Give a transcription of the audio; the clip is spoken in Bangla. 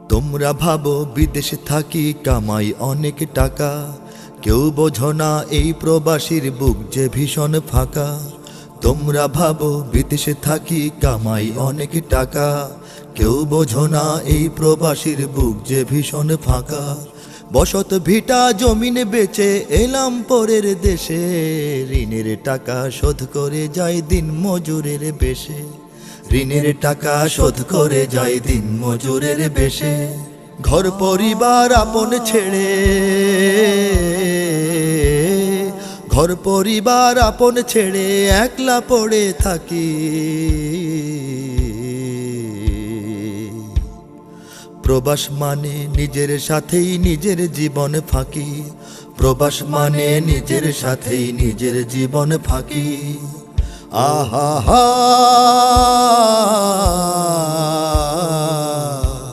তোমরা ভাবো বিদেশে থাকি কামাই অনেক টাকা, কেউ বোঝো না এই প্রবাসীর বুক যে ভীষণ ফাঁকা। তোমরা ভাবো বিদেশে থাকি কামাই অনেক টাকা, কেউ বোঝো না এই প্রবাসীর বুক যে ভীষণ ফাঁকা। বসত ভিটা জমিন বেচে এলাম পরের দেশে, ঋণের টাকা শোধ করে যায় দিন মজুরের বেশে। ঋণের টাকা শোধ করে যায় দিন মজুরের বেশে। ঘর পরিবার আপন ছেড়ে, ঘর পরিবার আপন ছেড়ে একলা পড়ে থাকি। প্রবাস মানে নিজের সাথেই নিজের জীবন ফাঁকি, প্রবাস মানে নিজের সাথেই নিজের জীবন ফাঁকি। আহা হা